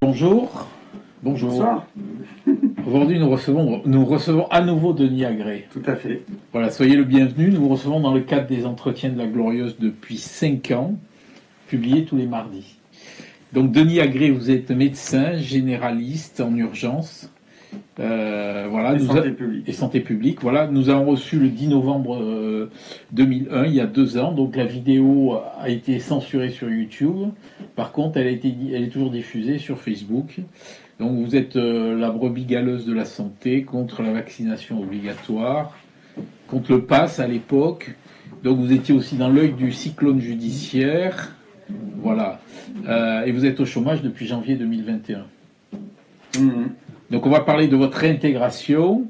Bonjour. Bonjour. Bonsoir. Aujourd'hui, nous recevons à nouveau Denis Agré. Tout à fait. Voilà, soyez le bienvenu. Nous vous recevons dans le cadre des entretiens de la Glorieuse depuis 5 ans, publiés tous les mardis. Donc, Denis Agré, vous êtes médecin généraliste en urgence. Voilà, Et santé publique. Voilà, nous avons reçu le 10 novembre 2001, il y a 2 ans. Donc la vidéo a été censurée sur YouTube. Par contre, elle est toujours diffusée sur Facebook. Donc vous êtes la brebis galeuse de la santé contre la vaccination obligatoire, contre le pass à l'époque. Donc vous étiez aussi dans l'œil du cyclone judiciaire. Voilà. Et vous êtes au chômage depuis janvier 2021. Donc on va parler de votre réintégration,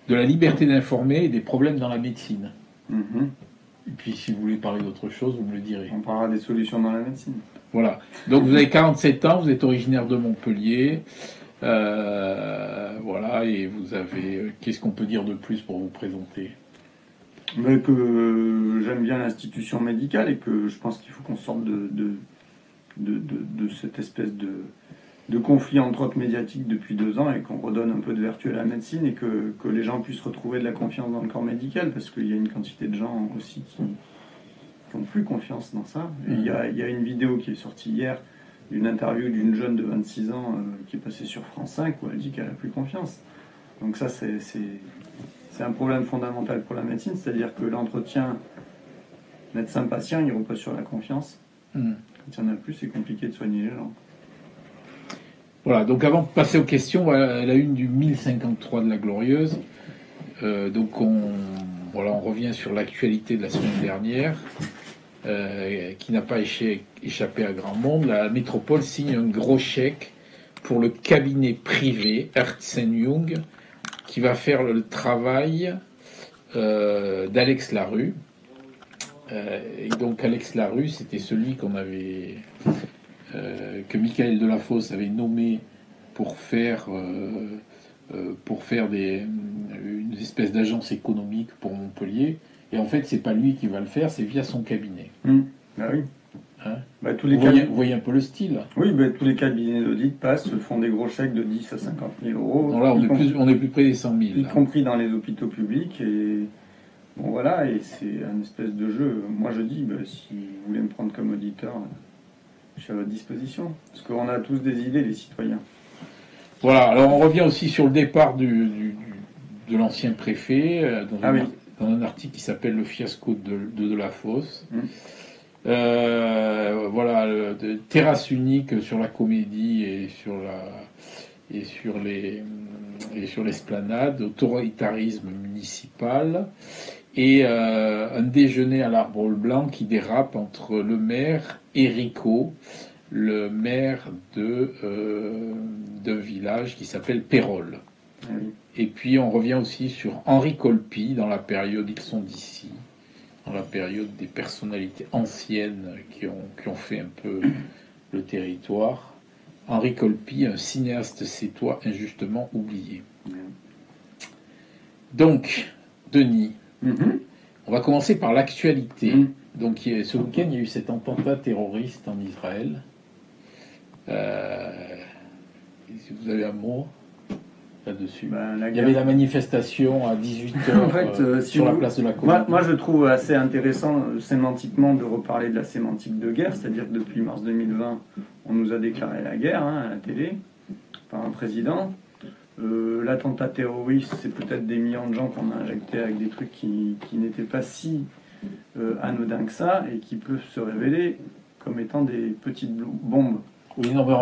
de la liberté d'informer et des problèmes dans la médecine. Et puis si vous voulez parler d'autre chose, vous me le direz. On parlera des solutions dans la médecine. Voilà. Donc vous avez 47 ans, vous êtes originaire de Montpellier. Voilà, et vous avez... Qu'est-ce qu'on peut dire de plus pour vous présenter ? Mais que j'aime bien l'institution médicale et que je pense qu'il faut qu'on sorte de cette espèce de conflit entre autres médiatique depuis 2 ans et qu'on redonne un peu de vertu à la médecine et que les gens puissent retrouver de la confiance dans le corps médical parce qu'il y a une quantité de gens aussi qui n'ont plus confiance dans ça. Il y a une vidéo qui est sortie hier d'une interview d'une jeune de 26 ans qui est passée sur France 5 où elle dit qu'elle n'a plus confiance. Donc ça c'est un problème fondamental pour la médecine, c'est-à-dire que l'entretien médecin-patient il repose sur la confiance. Quand il n'y en a plus, c'est compliqué de soigner les gens. Voilà, donc avant de passer aux questions, voilà, la une du 1053 de la Glorieuse. Donc on revient sur l'actualité de la semaine dernière, qui n'a pas échappé à grand monde. La métropole signe un gros chèque pour le cabinet privé Ernst & Young, qui va faire le travail d'Alex Larue. Et donc Alex Larue, c'était celui que Michael Delafosse avait nommé pour faire une espèce d'agence économique pour Montpellier. Et en fait, c'est pas lui qui va le faire, c'est via son cabinet. Ah oui. Hein, vous voyez un peu le style. Oui, tous les cabinets d'audit font des gros chèques de 10 à 50 000 euros. Non, là, on est plus près des 100 000. Y compris dans les hôpitaux publics. Et bon, voilà, et c'est un espèce de jeu. Moi, je dis, si vous voulez me prendre comme auditeur, je suis à votre disposition. Parce qu'on a tous des idées, les citoyens. Voilà, alors on revient aussi sur le départ de l'ancien préfet, dans un article qui s'appelle Le fiasco de Delafosse. Voilà, terrasse unique sur la Comédie et sur l'esplanade, autoritarisme municipal et un déjeuner à l'Arbre Blanc qui dérape entre le maire et Rico, le maire d'un village qui s'appelle Pérol. Et puis on revient aussi sur Henri Colpi dans la période Ils sont d'ici, dans la période des personnalités anciennes qui ont fait un peu le territoire. Henri Colpi, un cinéaste sétois injustement oublié. Donc, Denis, on va commencer par l'actualité. Donc, ce week-end, il y a eu cet attentat terroriste en Israël. Si vous avez un mot là-dessus. Il y avait la manifestation à 18h en fait, sur la place de la Comédie. Moi, je trouve assez intéressant sémantiquement de reparler de la sémantique de guerre, c'est-à-dire que depuis mars 2020, on nous a déclaré la guerre à la télé par un président. L'attentat terroriste, c'est peut-être des millions de gens qu'on a injectés avec des trucs qui n'étaient pas si anodins que ça et qui peuvent se révéler comme étant des petites bombes. Oui, non, on va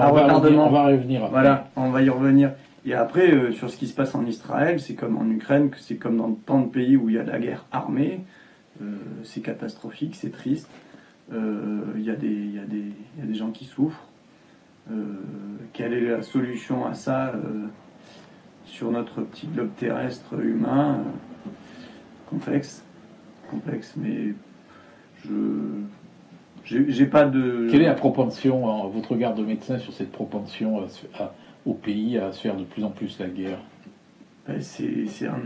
revenir après. Voilà, on va y revenir. Et après, sur ce qui se passe en Israël, c'est comme en Ukraine, c'est comme dans tant de pays où il y a de la guerre armée. C'est catastrophique, c'est triste. Il y a des gens qui souffrent. Quelle est la solution à ça sur notre petit globe terrestre humain complexe, mais j'ai pas de... Quelle est la propension, votre regard de médecin sur cette propension au pays à se faire de plus en plus la guerre? C'est un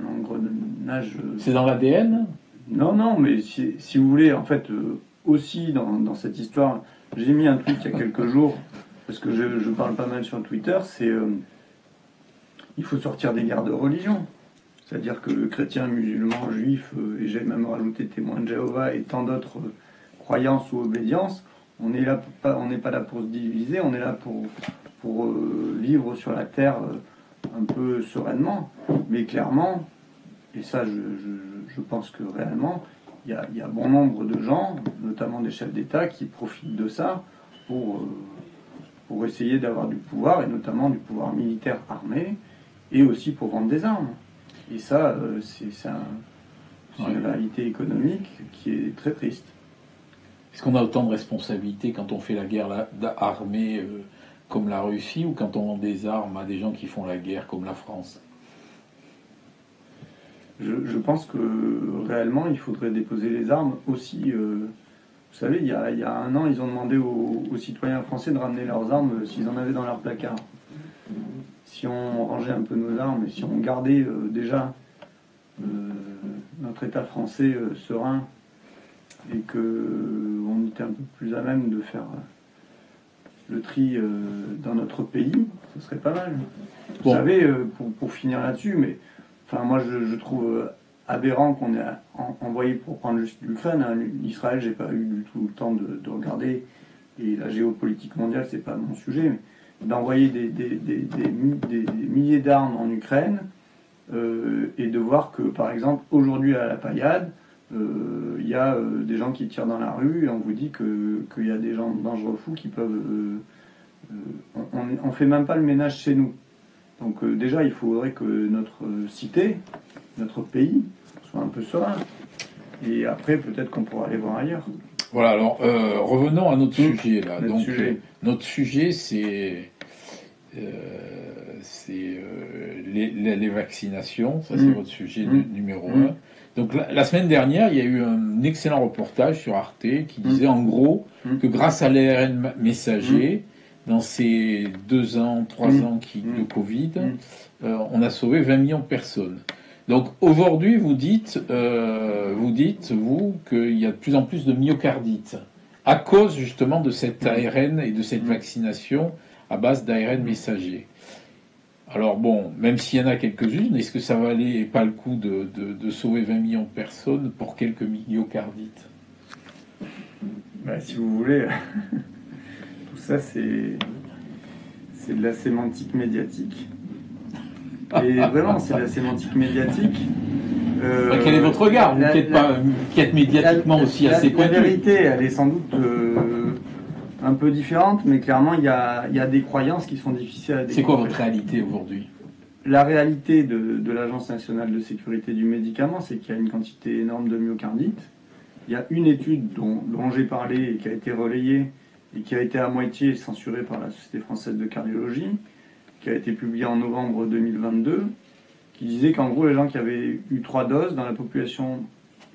engrenage... C'est dans l'ADN? Non, mais si vous voulez, en fait, aussi dans cette histoire, j'ai mis un tweet il y a quelques jours parce que je parle pas mal sur Twitter, c'est il faut sortir des guerres de religion. C'est-à-dire que chrétiens, musulmans, juifs, et j'ai même rajouté témoins de Jéhovah et tant d'autres croyances ou obédiences, on n'est pas là pour se diviser, on est là pour vivre sur la terre un peu sereinement. Mais clairement, et ça je pense que réellement, il y a bon nombre de gens, notamment des chefs d'État, qui profitent de ça pour essayer d'avoir du pouvoir, et notamment du pouvoir militaire armé, et aussi pour vendre des armes. Et ça, c'est une réalité économique qui est très triste. Est-ce qu'on a autant de responsabilités quand on fait la guerre armée comme la Russie, ou quand on vend des armes à des gens qui font la guerre comme la France? Je pense que réellement, il faudrait déposer les armes aussi. Vous savez, il y a un an, ils ont demandé aux citoyens français de ramener leurs armes s'ils en avaient dans leur placard. Si on rangeait un peu nos armes et si on gardait déjà notre État français serein, et qu'on était un peu plus à même de faire le tri dans notre pays, ce serait pas mal. Vous savez, pour finir là-dessus, mais enfin moi je trouve aberrant qu'on ait envoyé, pour prendre juste l'Ukraine, hein, Israël, j'ai pas eu du tout le temps de regarder, et la géopolitique mondiale, c'est pas mon sujet, mais d'envoyer des milliers d'armes en Ukraine, et de voir que, par exemple, aujourd'hui à la Paillade, il y a des gens qui tirent dans la rue, et on vous dit qu'il y a des gens dangereux fous qui peuvent... on fait même pas le ménage chez nous. Donc déjà, il faudrait que notre cité, notre pays, soit un peu serein. Et après, peut-être qu'on pourra aller voir ailleurs. Voilà, alors revenons à notre sujet là. Notre sujet, c'est les vaccinations. Ça, c'est votre sujet numéro 1. Donc la semaine dernière, il y a eu un excellent reportage sur Arte qui disait en gros que grâce à l'ARN messager, dans ces 2 ans, 3 ans de Covid, on a sauvé 20 millions de personnes. Donc aujourd'hui, vous dites, qu'il y a de plus en plus de myocardite à cause justement de cet ARN et de cette vaccination à base d'ARN messager. Alors bon, même s'il y en a quelques-unes, est-ce que ça valait pas le coup de sauver 20 millions de personnes pour quelques myocardites? Si vous voulez, tout ça c'est de la sémantique médiatique. Et vraiment, c'est de la sémantique médiatique. Quel est votre regard? Vous qui êtes médiatiquement aussi assez pointu. La vérité, elle est sans doute un peu différente, mais clairement, il y a des croyances qui sont difficiles à découvrir. C'est quoi votre réalité aujourd'hui? La réalité de l'Agence nationale de sécurité du médicament, c'est qu'il y a une quantité énorme de myocardite. Il y a une étude dont j'ai parlé et qui a été relayée et qui a été à moitié censurée par la Société française de cardiologie, qui a été publiée en novembre 2022, qui disait qu'en gros, les gens qui avaient eu 3 doses, dans la population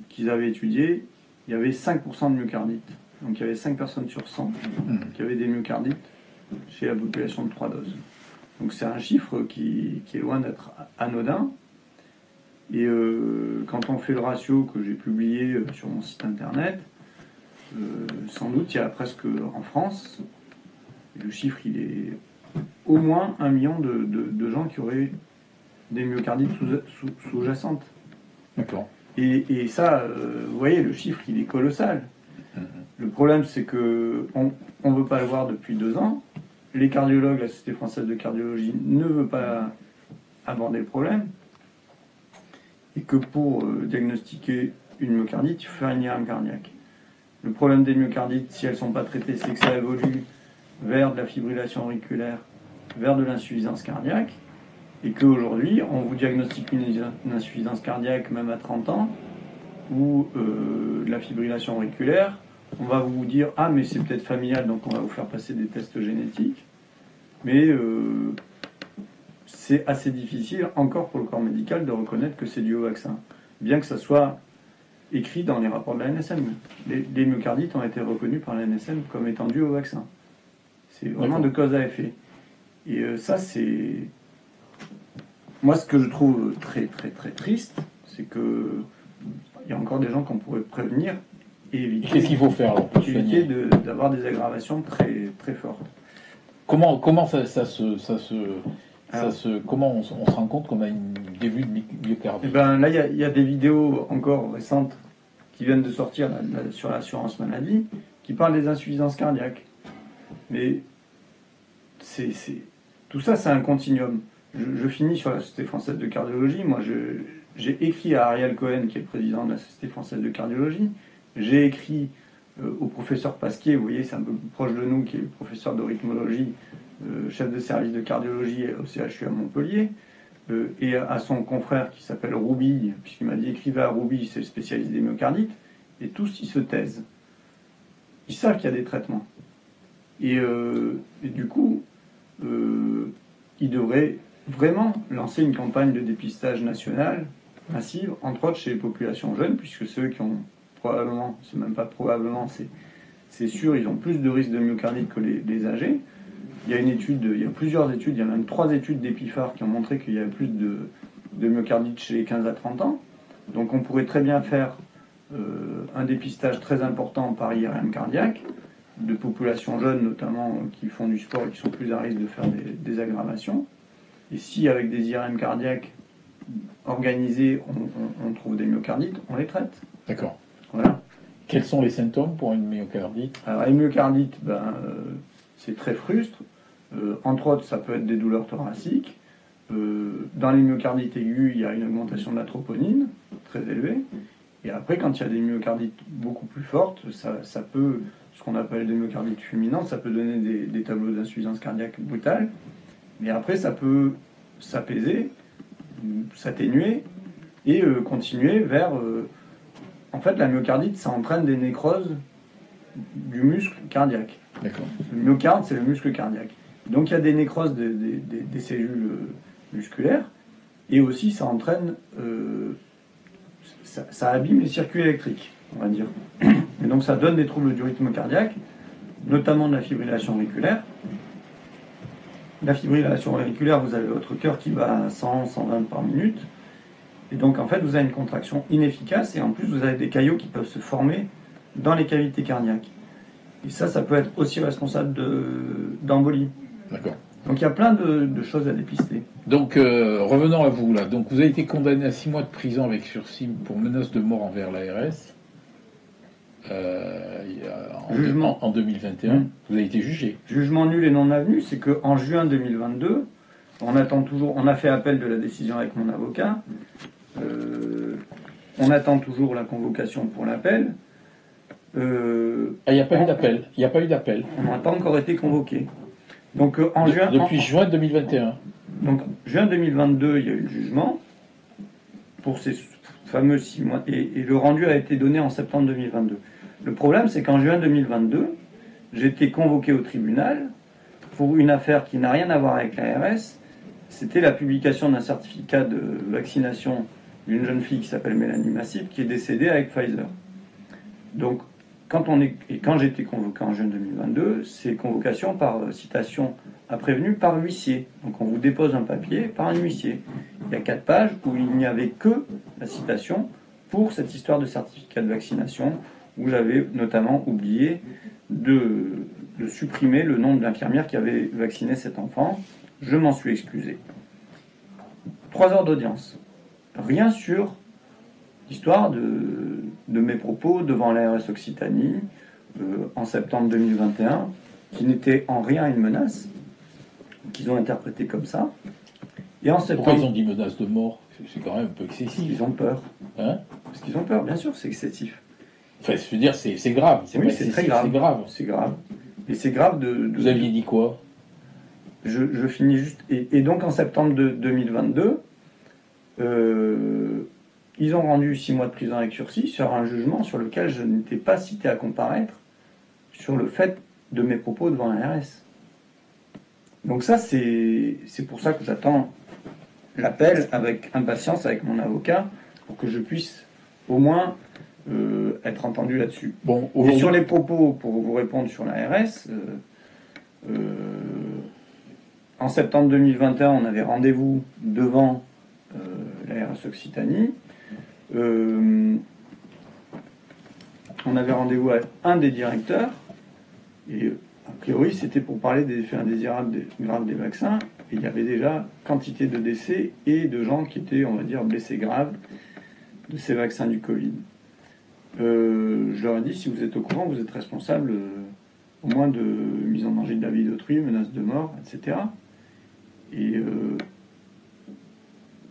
qu'ils avaient étudiée, il y avait 5% de myocardite. Donc il y avait 5 personnes sur 100 qui avaient des myocardites chez la population de 3 doses. Donc c'est un chiffre qui est loin d'être anodin. Et quand on fait le ratio que j'ai publié sur mon site internet, sans doute il y a presque en France, le chiffre il est au moins 1 million de gens qui auraient des myocardites sous-jacentes. D'accord. Et ça, vous voyez, le chiffre il est colossal. Le problème, c'est que on veut pas le voir depuis 2 ans. Les cardiologues, la Société française de cardiologie ne veut pas aborder le problème. Et que pour diagnostiquer une myocardite, il faut faire une IRM cardiaque. Le problème des myocardites, si elles ne sont pas traitées, c'est que ça évolue vers de la fibrillation auriculaire, vers de l'insuffisance cardiaque. Et qu'aujourd'hui, on vous diagnostique une insuffisance cardiaque même à 30 ans, ou de la fibrillation auriculaire. On va vous dire « Ah, mais c'est peut-être familial, donc on va vous faire passer des tests génétiques. » Mais c'est assez difficile, encore pour le corps médical, de reconnaître que c'est dû au vaccin. Bien que ça soit écrit dans les rapports de la NSM. Les myocardites ont été reconnus par la NSM comme étant dus au vaccin. C'est vraiment de cause à effet. Et ça, c'est... Moi, ce que je trouve très, très, très triste, c'est que il y a encore des gens qu'on pourrait prévenir et éviter. Qu'est-ce qu'il faut faire alors pour éviter d'avoir des aggravations très, très fortes. comment comment on se rend compte qu'on a une début de myocardite? Et ben là, il y a des vidéos encore récentes qui viennent de sortir sur l'assurance maladie qui parlent des insuffisances cardiaques. Mais tout ça, c'est un continuum. Je finis sur la Société française de cardiologie. Moi, j'ai écrit à Ariel Cohen, qui est le président de la Société française de cardiologie. J'ai écrit au professeur Pasquier, vous voyez, c'est un peu plus proche de nous, qui est le professeur de rythmologie, chef de service de cardiologie au CHU à Montpellier, et à son confrère qui s'appelle Roubi, puisqu'il m'a dit écrivez à Roubi, c'est le spécialiste des myocardites, et tous ils se taisent. Ils savent qu'il y a des traitements. Et du coup, ils devraient vraiment lancer une campagne de dépistage nationale massive, entre autres chez les populations jeunes, puisque ceux qui ont probablement, c'est même pas probablement, c'est sûr, ils ont plus de risques de myocardite que les âgés. Il y a plusieurs études, il y a même 3 études d'Epiphar qui ont montré qu'il y avait plus de myocardite chez les 15 à 30 ans. Donc on pourrait très bien faire un dépistage très important par IRM cardiaque, de populations jeunes notamment qui font du sport et qui sont plus à risque de faire des aggravations. Et si avec des IRM cardiaques organisés, on trouve des myocardites, on les traite. D'accord. Voilà. Quels sont les symptômes pour une myocardite? Alors les myocardites, c'est très frustre. Entre autres, ça peut être des douleurs thoraciques. Dans les myocardites aiguës, il y a une augmentation de la troponine très élevée. Et après, quand il y a des myocardites beaucoup plus fortes, ça peut, ce qu'on appelle des myocardites fulminantes, ça peut donner des tableaux d'insuffisance cardiaque brutale. Mais après, ça peut s'apaiser, s'atténuer et continuer vers... en fait, la myocardite, ça entraîne des nécroses du muscle cardiaque. D'accord. Le myocarde, c'est le muscle cardiaque. Donc il y a des nécroses des cellules musculaires, et aussi ça entraîne, ça abîme les circuits électriques, on va dire. Et donc ça donne des troubles du rythme cardiaque, notamment de la fibrillation auriculaire. La fibrillation auriculaire, vous avez votre cœur qui bat à 100, 120 par minute, et donc en fait vous avez une contraction inefficace, et en plus vous avez des caillots qui peuvent se former dans les cavités cardiaques. Et ça peut être aussi responsable d'embolie. D'accord. Donc il y a plein de choses à dépister. Donc revenons à vous là. Donc vous avez été condamné à 6 mois de prison avec sursis pour menace de mort envers l'ARS en 2021. Vous avez été jugé. Jugement nul et non avenu, c'est qu'en juin 2022, on a fait appel de la décision avec mon avocat. On attend toujours la convocation pour l'appel. Il n'y a pas eu d'appel. Il n'y a pas eu d'appel. On n'a pas encore été convoqué. Donc depuis juin 2021. Donc juin 2022, il y a eu le jugement pour ces fameux 6 mois, et le rendu a été donné en septembre 2022. Le problème, c'est qu'en juin 2022, j'ai été convoqué au tribunal pour une affaire qui n'a rien à voir avec l'ARS. C'était la publication d'un certificat de vaccination d'une jeune fille qui s'appelle Mélanie Massip, qui est décédée avec Pfizer. Donc, quand j'ai été convoqué en juin 2022, c'est convocation par citation à prévenu par huissier. Donc on vous dépose un papier par un huissier. Il y a 4 pages où il n'y avait que la citation pour cette histoire de certificat de vaccination, où j'avais notamment oublié de supprimer le nom de l'infirmière qui avait vacciné cet enfant. Je m'en suis excusé. 3 heures d'audience. Rien sur l'histoire de mes propos devant l'ARS Occitanie en septembre 2021, qui n'était en rien une menace, qu'ils ont interprété comme ça. Et en septembre, pourquoi ils ont dit menace de mort? C'est quand même un peu excessif. Ils ont peur. Hein? Parce qu'ils ont peur, bien sûr, c'est excessif. Enfin, je veux dire, c'est grave. Oui, c'est très grave. C'est grave. C'est grave. Et c'est grave de... Vous aviez dit quoi? Je finis juste... Et donc en septembre 2022, ils ont rendu 6 mois de prison avec sursis sur un jugement sur lequel je n'étais pas cité à comparaître sur le fait de mes propos devant l'ARS. Donc ça, c'est pour ça que j'attends l'appel avec impatience avec mon avocat pour que je puisse au moins être entendu là-dessus. Bon, et sur les propos, pour vous répondre sur l'ARS, en septembre 2021, on avait rendez-vous devant l'ARS Occitanie. On avait rendez-vous avec un des directeurs, et A priori, c'était pour parler des effets indésirables graves des vaccins. Et il y avait déjà quantité de décès et de gens qui étaient, on va dire, blessés graves de ces vaccins du Covid. Je leur ai dit, si vous êtes au courant, vous êtes responsable au moins de mise en danger de la vie d'autrui, menace de mort, etc. Et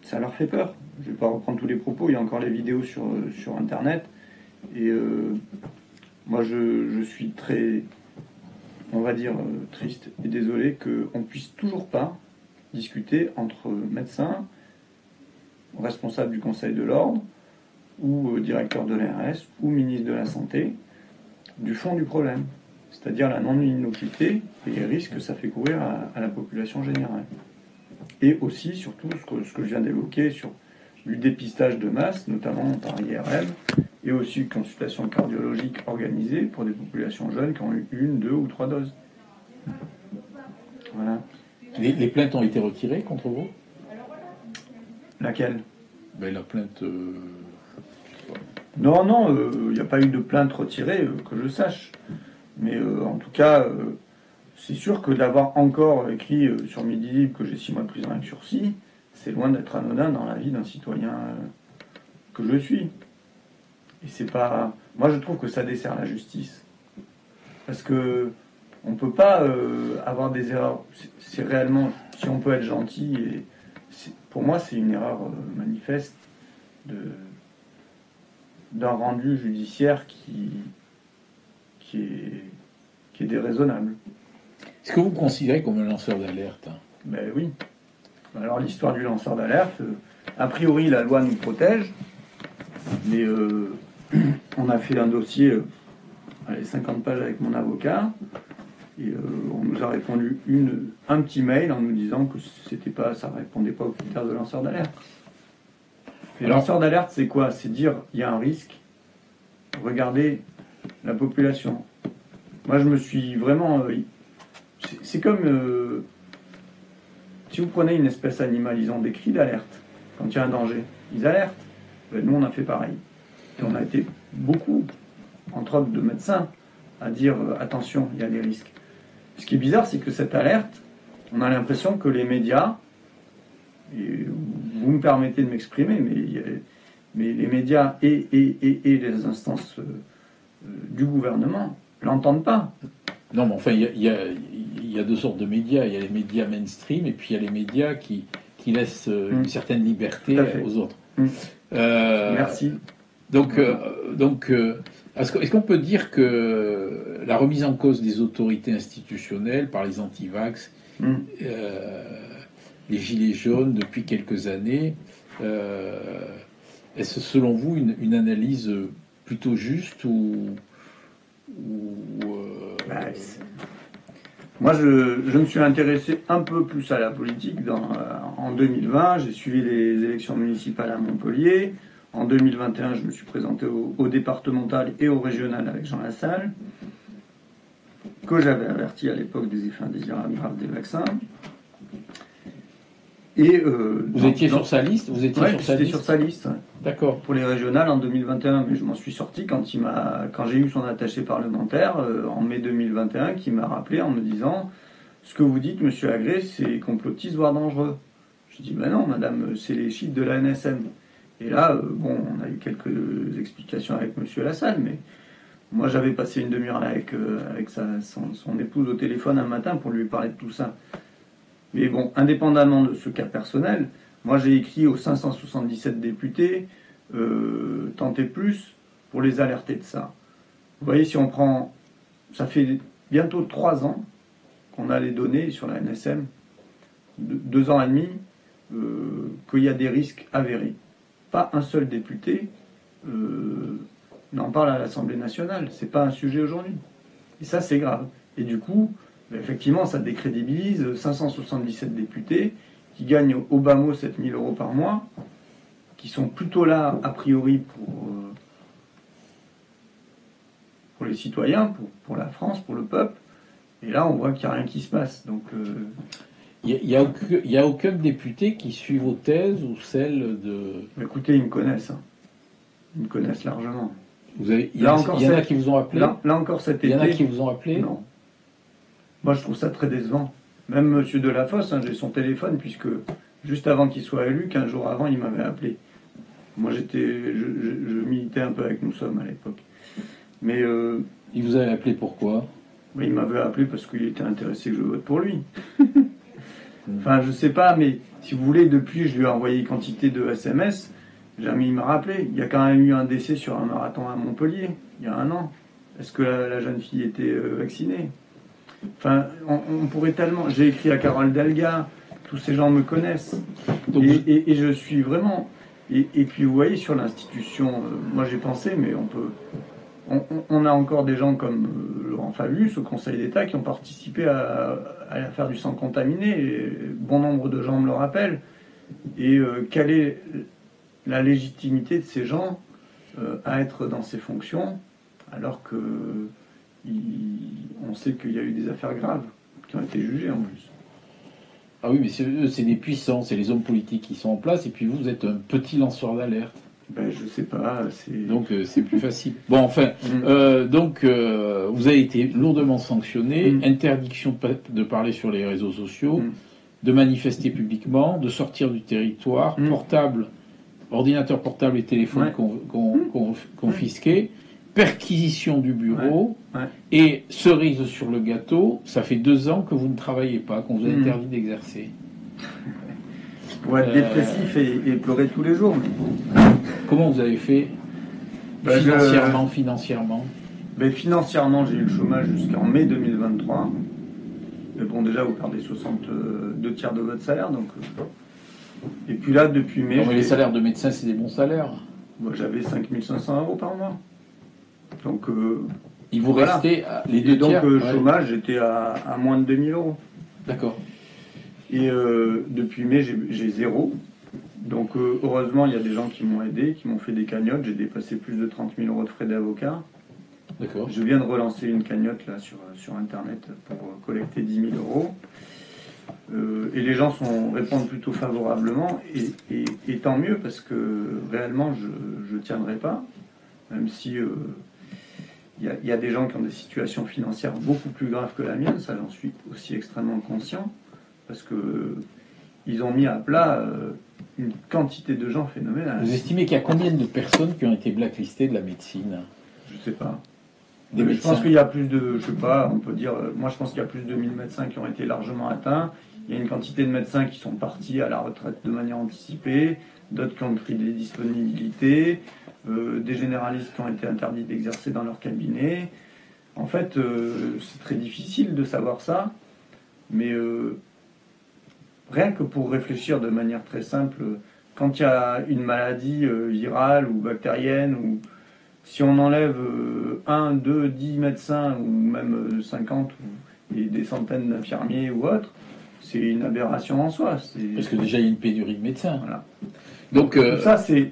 ça leur fait peur. Je ne vais pas reprendre tous les propos, il y a encore les vidéos sur Internet. Et moi, je suis très, on va dire, triste et désolé qu'on ne puisse toujours pas discuter entre médecins, responsables du Conseil de l'Ordre, ou directeur de l'ARS, ou ministre de la Santé, du fond du problème, c'est-à-dire la non-innocuité et les risques que ça fait courir à la population générale. Et aussi, surtout, ce que je viens d'évoquer sur du dépistage de masse, notamment par IRM, et aussi une consultation cardiologique organisée pour des populations jeunes qui ont eu 1, 2 ou 3 doses. Voilà. Les plaintes ont été retirées contre vous? Laquelle? Ben, la plainte... Non, il n'y a pas eu de plainte retirée, que je sache. Mais en tout cas, c'est sûr que d'avoir encore écrit sur Midi Libre que j'ai 6 mois de prison avec sursis, c'est loin d'être anodin dans la vie d'un citoyen que je suis. Et c'est pas... Moi, je trouve que ça dessert la justice. Parce que on peut pas avoir des erreurs. C'est réellement... Si on peut être gentil, et pour moi, c'est une erreur manifeste d'un rendu judiciaire qui est déraisonnable. Est-ce que vous considérez comme un lanceur d'alerte? Ben oui. Alors l'histoire du lanceur d'alerte, a priori la loi nous protège, mais on a fait un dossier, 50 pages avec mon avocat, et on nous a répondu un petit mail en nous disant que ça répondait pas aux critères de lanceur d'alerte. Et lanceur d'alerte, c'est quoi? C'est dire il y a un risque, regardez la population. Moi, je me suis vraiment... c'est comme... si vous prenez une espèce animale, ils ont des cris d'alerte. Quand il y a un danger, ils alertent. Ben, nous, on a fait pareil. Et on a été beaucoup, entre autres de médecins, à dire attention, il y a des risques. Ce qui est bizarre, c'est que cette alerte, on a l'impression que les médias, et vous me permettez de m'exprimer, mais les médias et les instances du gouvernement l'entendent pas. Non, mais enfin, il y a deux sortes de médias. Il y a les médias mainstream et puis il y a les médias qui laissent une certaine liberté aux autres. Merci. Donc, est-ce qu'on peut dire que la remise en cause des autorités institutionnelles par les anti-vax, les gilets jaunes depuis quelques années, est-ce selon vous une analyse plutôt juste ou Moi, je me suis intéressé un peu plus à la politique en 2020. J'ai suivi les élections municipales à Montpellier. En 2021, je me suis présenté au départemental et au régional avec Jean Lassalle, que j'avais averti à l'époque des effets indésirables graves des vaccins. Et vous étiez sur sa liste? Vous étiez sur sa liste. Ouais. D'accord. Pour les régionales en 2021, mais je m'en suis sorti quand j'ai eu son attaché parlementaire en mai 2021, qui m'a rappelé en me disant ce que vous dites, monsieur Agré, c'est complotiste voire dangereux. Je dis ben non, madame, c'est les chiffres de la NSM. Et là, on a eu quelques explications avec monsieur Lassalle, mais moi j'avais passé une demi-heure avec son épouse au téléphone un matin pour lui parler de tout ça. Mais bon, indépendamment de ce cas personnel, moi j'ai écrit aux 577 députés, tentez plus pour les alerter de ça. Vous voyez, si on prend, ça fait bientôt 3 ans qu'on a les données sur la NSM, 2 ans et demi, qu'il y a des risques avérés. Pas un seul député n'en parle à l'Assemblée nationale. C'est pas un sujet aujourd'hui. Et ça, c'est grave. Et du coup, effectivement, ça décrédibilise 577 députés qui gagnent au bas mot 7 000 euros par mois, qui sont plutôt là, a priori, pour les citoyens, pour la France, pour le peuple. Et là, on voit qu'il n'y a rien qui se passe. Donc, il n'y a aucun député qui suit vos thèses ou celles de... Écoutez, ils me connaissent. Hein. Ils me connaissent largement. Il y en a qui vous ont appelé? Là encore cet été. Il y en a qui vous ont appelé? Non. Moi, je trouve ça très décevant. Même Monsieur Delafosse, hein, j'ai son téléphone, puisque juste avant qu'il soit élu, 15 jours avant, il m'avait appelé. Moi, je militais un peu avec Nous Sommes à l'époque. Mais Il vous avait appelé pourquoi? il m'avait appelé parce qu'il était intéressé que je vote pour lui. Enfin, je sais pas, mais si vous voulez, depuis, je lui ai envoyé quantité de SMS. Jamais il m'a rappelé. Il y a quand même eu un décès sur un marathon à Montpellier, il y a 1 an. Est-ce que la jeune fille était vaccinée? Enfin, on pourrait tellement. J'ai écrit à Carole Delga, tous ces gens me connaissent. Donc, Et je suis vraiment. Et puis vous voyez, sur l'institution, moi j'ai pensé, mais on peut. On a encore des gens comme Laurent Fabius au Conseil d'État qui ont participé à l'affaire du sang contaminé. Et bon nombre de gens me le rappellent. Et quelle est la légitimité de ces gens à être dans ces fonctions alors que on sait qu'il y a eu des affaires graves qui ont été jugées en plus. ah oui, mais c'est des puissants, c'est les hommes politiques qui sont en place, et puis vous êtes un petit lanceur d'alerte. Ben, je sais pas, c'est... Donc c'est plus facile. Bon, enfin, vous avez été lourdement sanctionné, interdiction de parler sur les réseaux sociaux, de manifester publiquement, de sortir du territoire, portable, ordinateur portable et téléphone confisqués, perquisition du bureau, et cerise sur le gâteau, ça fait 2 ans que vous ne travaillez pas, qu'on vous a interdit d'exercer. Pour être dépressif et pleurer tous les jours. Mais... Comment vous avez fait financièrement Ben, financièrement, j'ai eu le chômage jusqu'en mai 2023. Mais bon, déjà, vous perdez 62 tiers de votre salaire. Donc, et puis là, depuis mai... Non, mais les salaires de médecins, c'est des bons salaires. Moi, j'avais 5 500 € par mois. Donc... il vous restait les 2 tiers. Donc, chômage, j'étais à moins de 2 000 €. D'accord. Et depuis mai, j'ai 0. Donc heureusement, il y a des gens qui m'ont aidé, qui m'ont fait des cagnottes. J'ai dépassé plus de 30 000 € de frais d'avocat. D'accord. Je viens de relancer une cagnotte là sur Internet pour collecter 10 000 €. Et les gens répondent plutôt favorablement. Et tant mieux, parce que réellement, je ne tiendrai pas. Même si il y a des gens qui ont des situations financières beaucoup plus graves que la mienne, ça j'en suis aussi extrêmement conscient. Parce que ils ont mis à plat une quantité de gens phénoménale. Vous estimez qu'il y a combien de personnes qui ont été blacklistées de la médecine? Je sais pas. Je pense qu'il y a plus de, je sais pas, on peut dire, moi je pense qu'il y a plus de 1000 médecins qui ont été largement atteints. Il y a une quantité de médecins qui sont partis à la retraite de manière anticipée, d'autres qui ont pris des disponibilités, des généralistes qui ont été interdits d'exercer dans leur cabinet. En fait, c'est très difficile de savoir ça, mais rien que pour réfléchir de manière très simple, quand il y a une maladie virale ou bactérienne, ou si on enlève 1, 2, 10 médecins, ou même 50, et des centaines d'infirmiers ou autres, c'est une aberration en soi. Parce que déjà, il y a une pénurie de médecins. Voilà. Donc, tout ça, c'est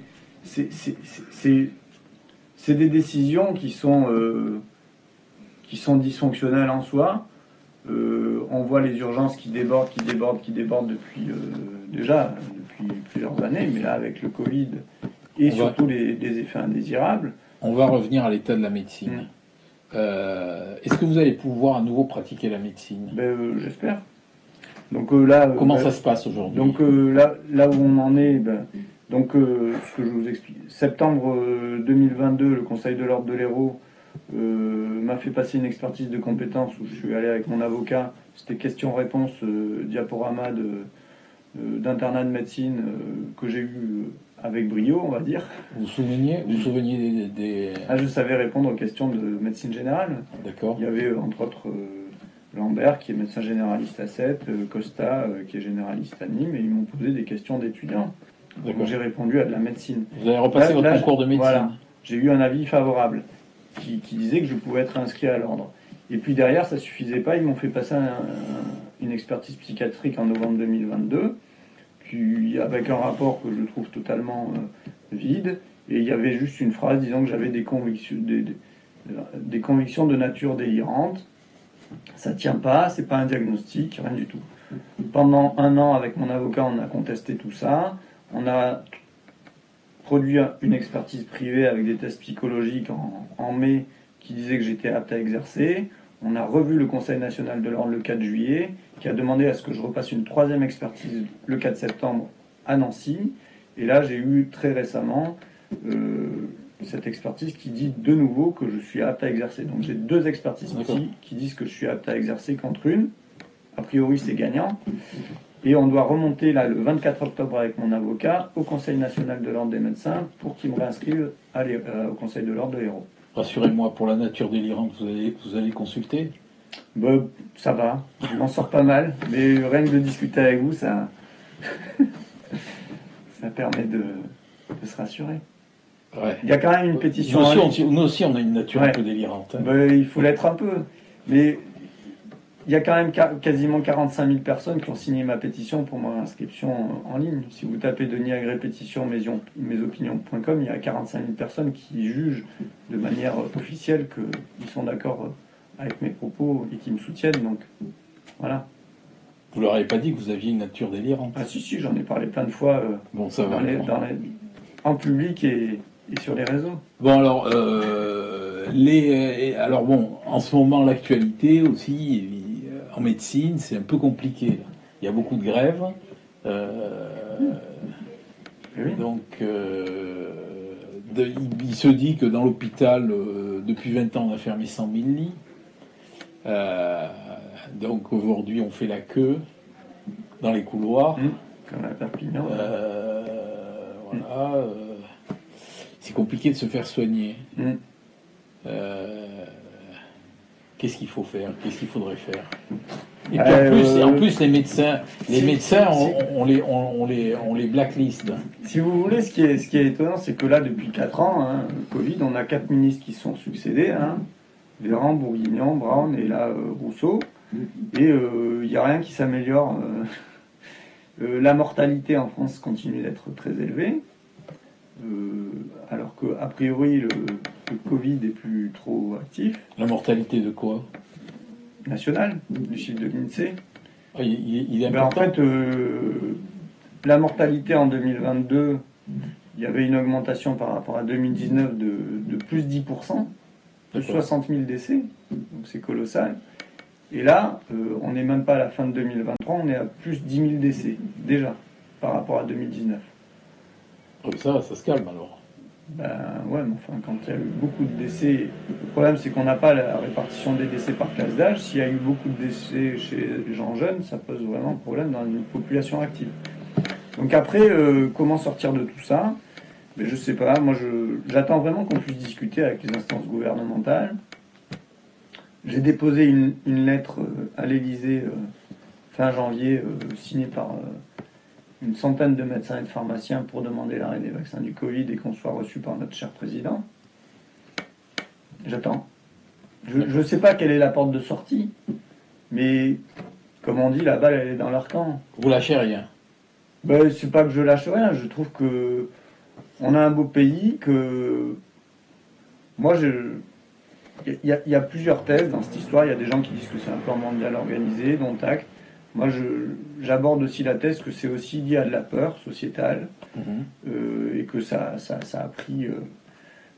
des décisions qui sont dysfonctionnelles en soi. On voit les urgences qui débordent depuis plusieurs années, mais là avec le Covid et surtout les effets indésirables. On va revenir à l'état de la médecine. Est-ce que vous allez pouvoir à nouveau pratiquer la médecine? J'espère. Donc là, comment ça se passe aujourd'hui? Donc là où on en est, ce que je vous explique. Septembre 2022, le Conseil de l'Ordre de l'Hérault m'a fait passer une expertise de compétences où je suis allé avec mon avocat. C'était question-réponse, diaporama d'internat de médecine que j'ai eu avec brio, on va dire. Vous vous souveniez des... Ah, je savais répondre aux questions de médecine générale. D'accord. Il y avait entre autres Lambert qui est médecin généraliste à 7, Costa qui est généraliste à Nîmes, et ils m'ont posé des questions d'étudiants. Donc j'ai répondu à de la médecine. Vous avez repassé votre concours de médecine. Voilà. J'ai eu un avis favorable qui disait que je pouvais être inscrit à l'ordre. Et puis derrière, ça suffisait pas, ils m'ont fait passer une expertise psychiatrique en novembre 2022, avec un rapport que je trouve totalement vide, et il y avait juste une phrase disant que j'avais des convictions de nature délirante. Ça tient pas, c'est pas un diagnostic, rien du tout. Pendant 1 an, avec mon avocat, on a contesté tout ça. On a produit une expertise privée avec des tests psychologiques en mai qui disait que j'étais apte à exercer. On a revu le Conseil national de l'ordre le 4 juillet, qui a demandé à ce que je repasse une 3e expertise le 4 septembre à Nancy. Et là, j'ai eu très récemment cette expertise qui dit de nouveau que je suis apte à exercer. Donc j'ai 2 expertises qui disent que je suis apte à exercer contre une. A priori, c'est gagnant. Et on doit remonter là le 24 octobre avec mon avocat au Conseil national de l'ordre des médecins pour qu'il me réinscrive au Conseil de l'ordre de l'Hérault. Rassurez-moi, pour la nature délirante, vous allez consulter? Ça va, je m'en sors pas mal, mais rien que de discuter avec vous, ça, ça permet de se rassurer. Ouais. Il y a quand même une pétition. Nous aussi, on a une nature un peu délirante. Hein. Il faut l'être un peu. Mais il y a quand même quasiment 45 000 personnes qui ont signé ma pétition pour mon inscription en ligne. Si vous tapez Denis Agré pétition mesopinions.com, il y a 45 000 personnes qui jugent de manière officielle qu'ils sont d'accord avec mes propos et qui me soutiennent. Donc voilà. Vous leur avez pas dit que vous aviez une nature délirante? Ah si, j'en ai parlé plein de fois bon, ça va, en public et sur les réseaux. Bon alors, en ce moment l'actualité aussi en médecine c'est un peu compliqué. Il y a beaucoup de grèves, oui. Donc il se dit que dans l'hôpital depuis 20 ans on a fermé 100 000 lits. Donc aujourd'hui on fait la queue dans les couloirs. Comme à Perpignan. Voilà. C'est compliqué de se faire soigner. Qu'est-ce qu'il faut faire? Qu'est-ce qu'il faudrait faire? Et puis en plus les médecins, on les blacklist. Si vous voulez, ce qui est étonnant, c'est que là, depuis 4 ans, le Covid, on a 4 ministres qui se sont succédés. Véran, Bourguignon, Brown et là, Rousseau. Et il n'y a rien qui s'améliore. La mortalité en France continue d'être très élevée. Alors qu'a priori le Covid est plus trop actif. La mortalité de quoi? Nationale, du chiffre de l'INSEE. Il est important. En fait, la mortalité en 2022, il y avait une augmentation par rapport à 2019 de plus 10%, de 60 000 décès, donc c'est colossal. Et là, on n'est même pas à la fin de 2023, on est à plus 10 000 décès, déjà, par rapport à 2019. Ça se calme alors. Ouais, mais enfin, quand il y a eu beaucoup de décès, le problème c'est qu'on n'a pas la répartition des décès par classe d'âge. S'il y a eu beaucoup de décès chez les gens jeunes, ça pose vraiment problème dans une population active. Donc après, comment sortir de tout ça? Mais je sais pas, moi j'attends vraiment qu'on puisse discuter avec les instances gouvernementales. J'ai déposé une lettre à l'Élysée fin janvier, signée par une centaine de médecins et de pharmaciens pour demander l'arrêt des vaccins du Covid et qu'on soit reçu par notre cher président. J'attends. Je ne sais pas quelle est la porte de sortie, mais comme on dit, la balle elle est dans leur camp. Vous lâchez rien? C'est pas que je lâche rien, je trouve que on a un beau pays, que moi il y a plusieurs thèses dans cette histoire. Il y a des gens qui disent que c'est un plan mondial organisé, dont acte. Moi, j'aborde aussi la thèse que c'est aussi lié à de la peur sociétale et que ça a pris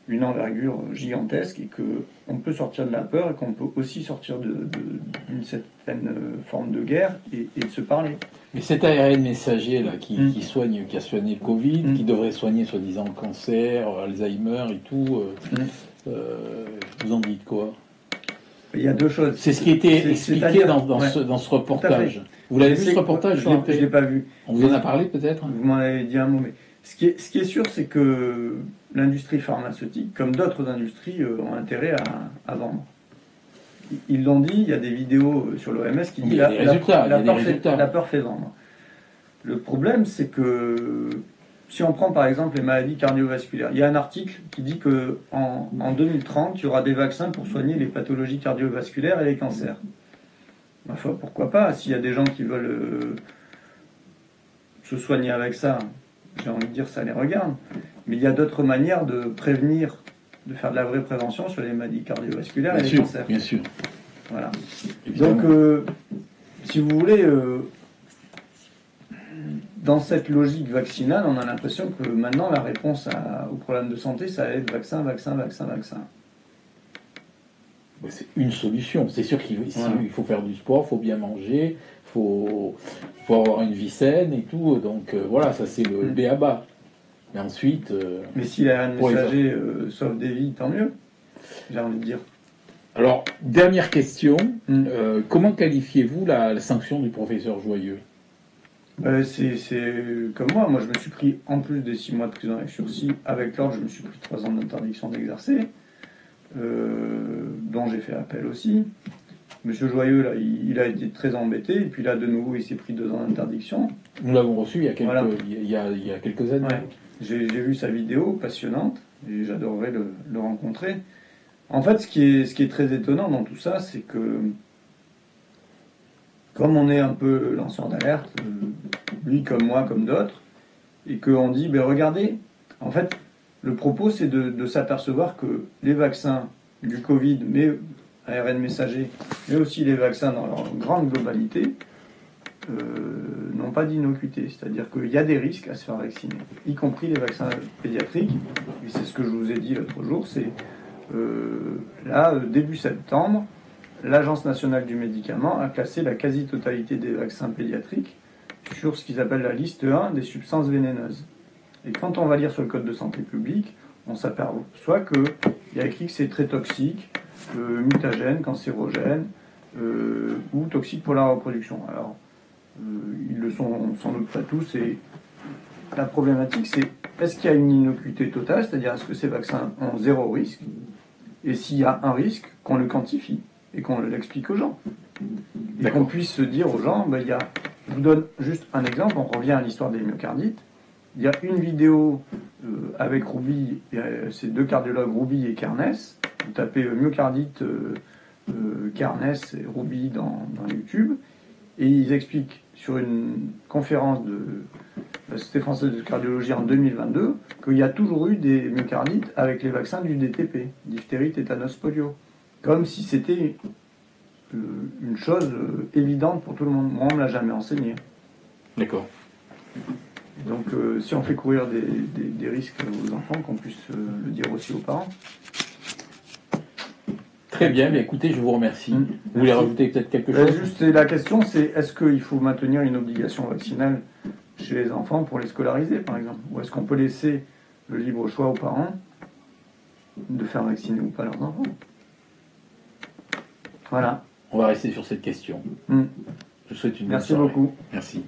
une envergure gigantesque et qu'on peut sortir de la peur et qu'on peut aussi sortir d'une certaine forme de guerre et de se parler. Mais cet ARN messager là, qui a soigné le Covid, qui devrait soigner soi-disant le cancer, Alzheimer et tout, vous en dites quoi? Il y a deux choses. C'est ce qui était expliqué dans ce reportage. Vous l'avez vu ce reportage? Non, je ne l'ai pas vu. On vous en a parlé peut-être? Vous m'en avez dit un mot, mais ce qui est sûr, c'est que l'industrie pharmaceutique, comme d'autres industries, ont intérêt à vendre. Ils l'ont dit, il y a des vidéos sur l'OMS qui disent la peur fait vendre. Le problème, c'est que si on prend par exemple les maladies cardiovasculaires, il y a un article qui dit qu'en 2030, il y aura des vaccins pour soigner les pathologies cardiovasculaires et les cancers. Enfin, pourquoi pas? S'il y a des gens qui veulent se soigner avec ça, j'ai envie de dire ça les regarde. Mais il y a d'autres manières de prévenir, de faire de la vraie prévention sur les maladies cardiovasculaires et les cancers. Bien sûr. Voilà. Donc, si vous voulez, dans cette logique vaccinale, on a l'impression que maintenant la réponse aux problèmes de santé, ça va être vaccin, vaccin, vaccin, vaccin. C'est une solution. C'est sûr qu'il faut faire du sport, il faut bien manger, faut avoir une vie saine et tout. Donc voilà, ça c'est le b.a.-ba. Mais ensuite... mais si l'ARN messager sauve des vies, tant mieux, j'ai envie de dire. Alors, dernière question. Comment qualifiez-vous la sanction du professeur Joyeux? C'est comme moi je me suis pris, en plus des 6 mois de prison avec sursis, avec l'ordre, je me suis pris 3 ans d'interdiction d'exercer, dont j'ai fait appel aussi. Monsieur Joyeux, là, il a été très embêté, et puis là, de nouveau, il s'est pris 2 ans d'interdiction. Nous l'avons reçu il y a quelques années. Ouais. J'ai vu sa vidéo, passionnante, et j'adorerais le rencontrer. En fait, ce qui est très étonnant dans tout ça, c'est que, comme on est un peu lanceur d'alerte, lui comme moi, comme d'autres, et qu'on dit, ben regardez, en fait, le propos, c'est de s'apercevoir que les vaccins du Covid, mais ARN messager, mais aussi les vaccins dans leur grande globalité, n'ont pas d'innocuité. C'est-à-dire qu'il y a des risques à se faire vacciner, y compris les vaccins pédiatriques. Et c'est ce que je vous ai dit l'autre jour, c'est là, début septembre, l'Agence nationale du médicament a classé la quasi-totalité des vaccins pédiatriques sur ce qu'ils appellent la liste 1 des substances vénéneuses. Et quand on va lire sur le code de santé publique, on s'aperçoit qu'il y a écrit que c'est très toxique, mutagène, cancérogène, ou toxique pour la reproduction. Alors, ils le sont sans doute pas tous, et la problématique c'est, est-ce qu'il y a une innocuité totale, c'est-à-dire est-ce que ces vaccins ont 0 risque, et s'il y a un risque, qu'on le quantifie, et qu'on l'explique aux gens. Et qu'on puisse se dire aux gens, ben, je vous donne juste un exemple, on revient à l'histoire des myocardites. Il y a une vidéo avec Rouby, c'est 2 cardiologues, Rouby et Kernes. Vous tapez myocardite, Kernes et Rouby dans YouTube, et ils expliquent sur une conférence de la Société française de cardiologie en 2022 qu'il y a toujours eu des myocardites avec les vaccins du DTP, diphtérie, tétanos, polio. Comme si c'était une chose évidente pour tout le monde. Moi, on ne me l'a jamais enseigné. D'accord. Donc, si on fait courir des risques aux enfants, qu'on puisse le dire aussi aux parents. Très bien, mais écoutez, je vous remercie. Vous voulez rajouter peut-être quelque chose? Juste, la question, c'est est-ce qu'il faut maintenir une obligation vaccinale chez les enfants pour les scolariser, par exemple? Ou est-ce qu'on peut laisser le libre choix aux parents de faire vacciner ou pas leurs enfants? Voilà. On va rester sur cette question. Je vous souhaite une bonne soirée. Merci beaucoup. Merci.